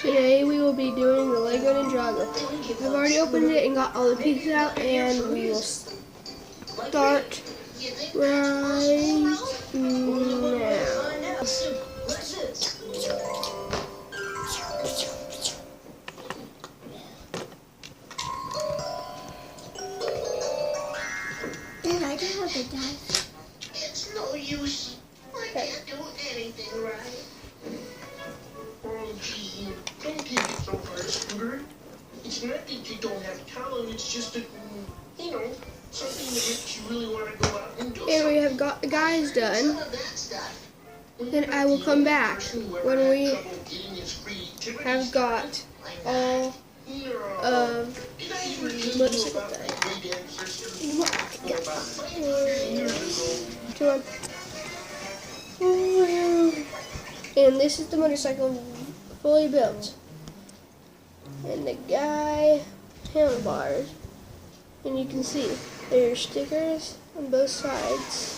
Today we will be doing the Lego Ninjago. I've already opened it and got all the pieces out, and we will start right now. Dad, I don't have the dice. It's no use. I can't do anything right. Oh, gee, don't take it so hard, Scooter. It's not that you don't have talent, it's just that, you know, something that makes you really want to go out and do And we have got the guys done. Then I will come back when we have got all of the motorcycle done. And this is the motorcycle fully built. And the guy handlebars. And you can see there's stickers on both sides.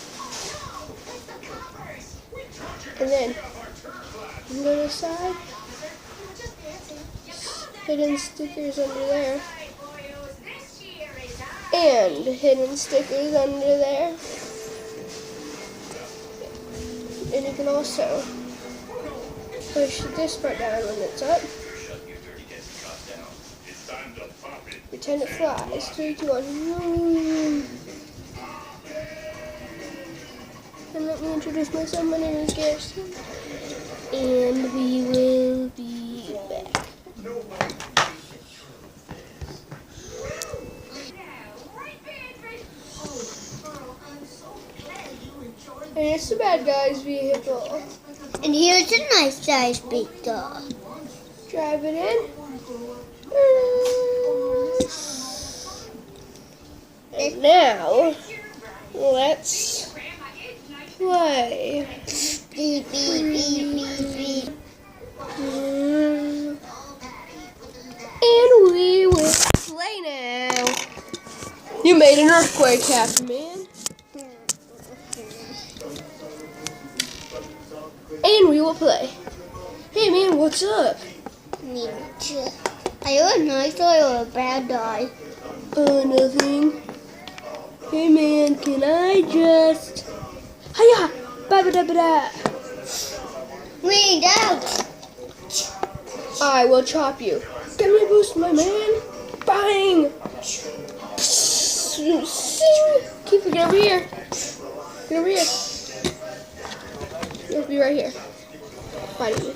And then on the other side, hidden stickers under there. And hidden stickers under there. And you can also push this part down when it's up. Pretend it flies. 3, 2, 1. And let me introduce myself. My name is Garrison. And we will be back. And it's the bad guy's vehicle. And here's a nice size pizza. Drive it in. And now, let's play. Beep, beep, beep, beep, beep. And we will play now. You made an earthquake happen, man. And we will play. Hey man, what's up? Ninja. Are you a nice guy or a bad guy? Nothing. Hey man, can I just... Hiya! Ba-ba-da-ba-da! Read out. I will chop you. Give me a boost, my man. Bang! Keep it, get over here. Get over here. You'll be right here. Fighting me.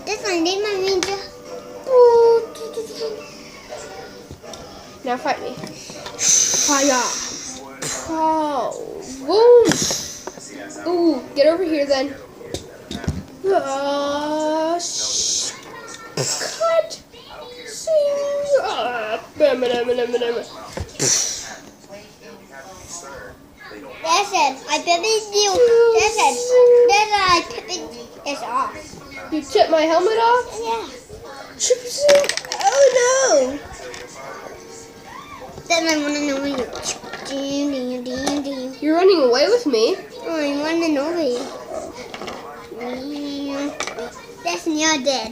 That's my name, my ninja. Now fight me. Fire! Oh, boom! Ooh, get over here then. Cut! Listen, I pippin' you. Listen, I pippin' is off. You took my helmet off? Yeah. Oh no! Then I wanna know you. Ding, ding, ding, ding. You're running away with me. Oh, I wanna know you. Listen, you're dead.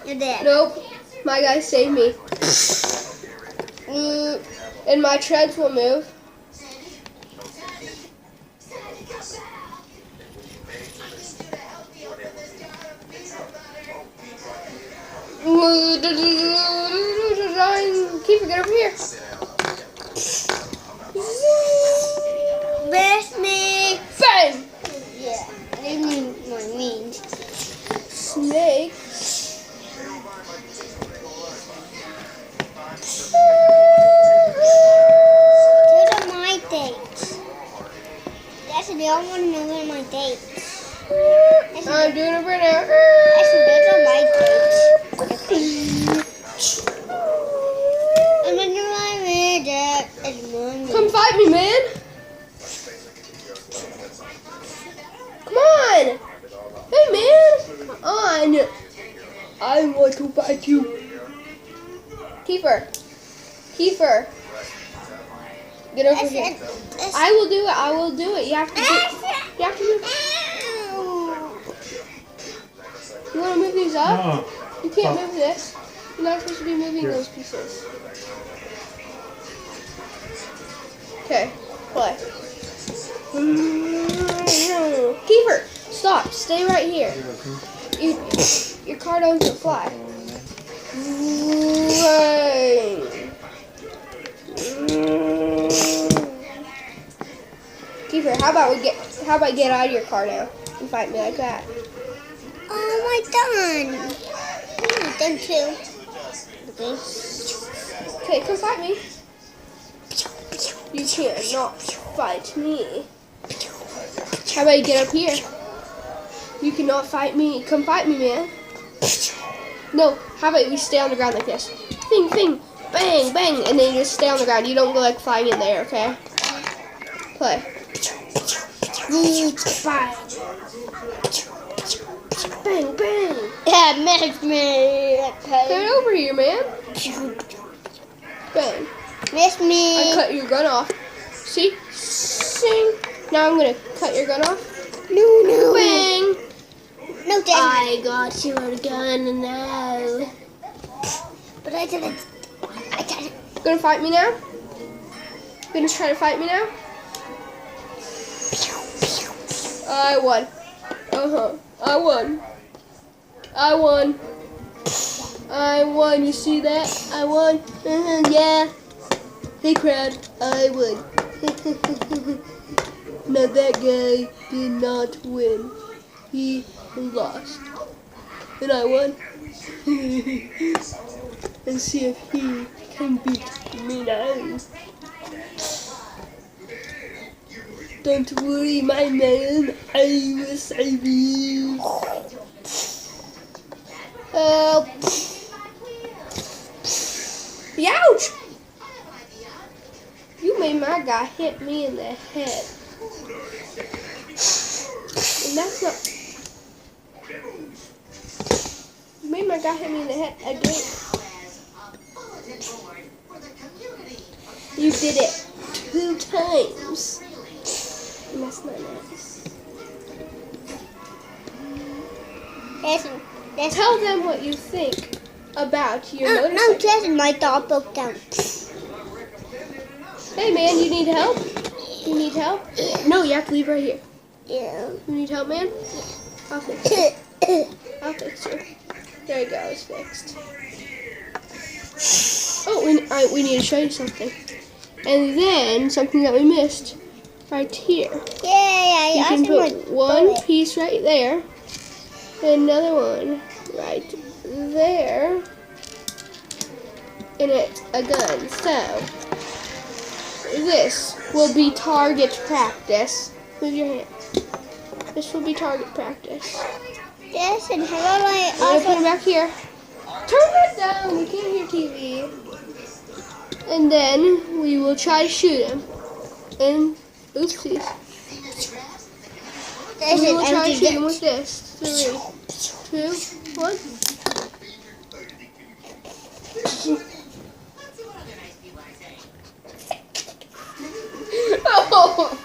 You're dead. Nope. My guy saved me. And my treads will move. Keep it, get over here. Where's me? Bang! Yeah, I mean my means. Snake. Those are my dates. That's the I want to know where my dates. I'm doing it right now. Those are my dates. I'm gonna run with that. Come fight me, man. Come on. Hey, man. Come on. I want to fight you. Kiefer. Kiefer. Get over here. I will do it. I will do it. You have to do it. You have to do it. You want to move these up. No. You can't move this. You're not supposed to be moving those pieces. Okay, play. Keeper, stop. Stay right here. Your car doesn't fly. Keeper, how about get out of your car now and fight me like that? Oh my done. Done too. Okay, come fight me. You cannot fight me. How about you get up here? You cannot fight me. Come fight me, man. No, how about we stay on the ground like this? Bing, bing, bang, bang, and then you just stay on the ground. You don't go like flying in there, okay? Play. Bang. Bang, bang. Yeah, missed me. Get over here, man. Bang. Missed me. I cut your gun off. See? Sing. Now I'm gonna cut your gun off. No. Bang. No, Dad. I got your gun now. But I didn't. Gonna fight me now? Gonna try to fight me now? I won. I won. I won. I won. You see that? I won. Yeah. Hey, crowd. I won. Now that guy did not win. He lost. And I won. And see if he can beat me now. Don't worry, my man. I will save you. Ouch! You made my guy hit me in the head. And that's not... You made my guy hit me in the head again. You did it 2 times. And that's not nice. Tell them what you think about your motorcycle. No, Jason, my dog broke down. Hey man, you need help? You need help? No, you have to leave right here. Yeah. You need help, man? I'll fix it. I'll fix you. There you go, it's fixed. Oh, we need to show you something. And then, something that we missed, right here. Yeah, You can put one piece right there, and another one right there, and it's a gun. So, this will be target practice. Move your hand. This will be target practice. Jason, how about I I'm gonna put him also... back here. Turn that down. You can't hear TV. And then we will try to shoot him. And oopsies. We will try to shoot him with this. 3, 2, 1. Oh!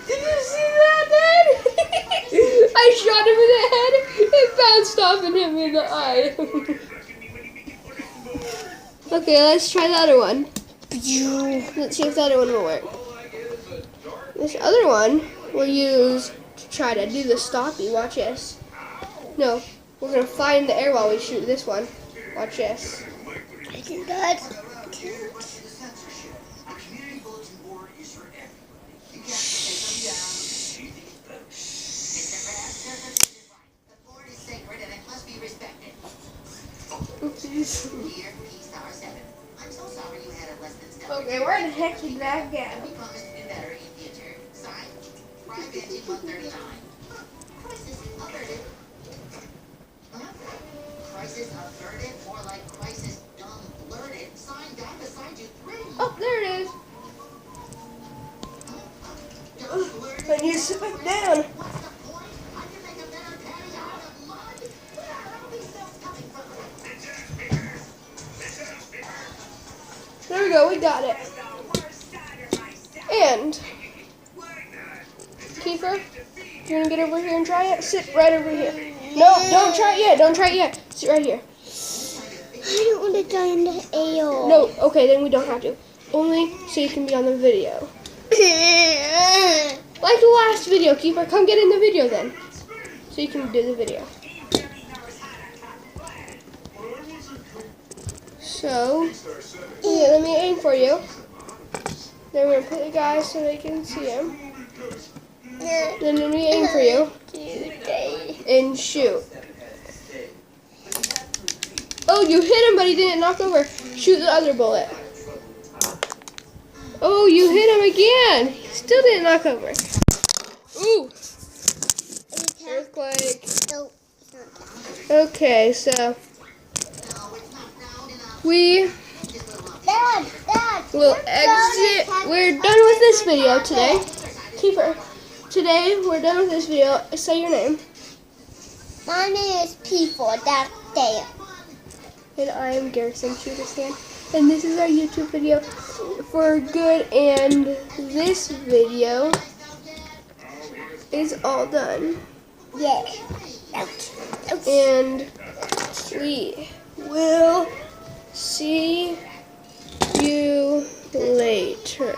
Did you see that, Dad? I shot him in the head. It bounced off and hit me in the eye. Okay, let's try the other one. Let's see if the other one will work. This other one we'll use to try to do the stoppie. Watch this. No, we're going to fly in the air while we shoot this one. Watch this. Okay, where the heck did that go? Crisis averted, more like crisis dumb blurted. Sign down beside you, 3. Oh, there it is. I need to sit back down. What's the point? I can make a better patty out of mud. Where are these cells coming from? There we go, we got it. And, Kiefer, you want to get over here and try it? Sit right over here. No, don't try it yet. Don't try it yet. Sit right here. I don't want to die in the ale. No, okay, then we don't have to. Only so you can be on the video. Like the last video, Keeper. Come get in the video then. So you can do the video. So, yeah, let me aim for you. Then we're going to put the guy so they can see him. Then let me aim for you. And shoot. Oh, you hit him, but he didn't knock over. Shoot the other bullet. Oh, you hit him again. He still didn't knock over. Ooh. Earthquake. Okay, so we will exit. We're done with this video today. Keeper, today we're done with this video. Say your name. My name is P4, that day. And I am Garrison Shooterstand. And this is our YouTube video for good. And this video is all done. Yeah. And we will see you later.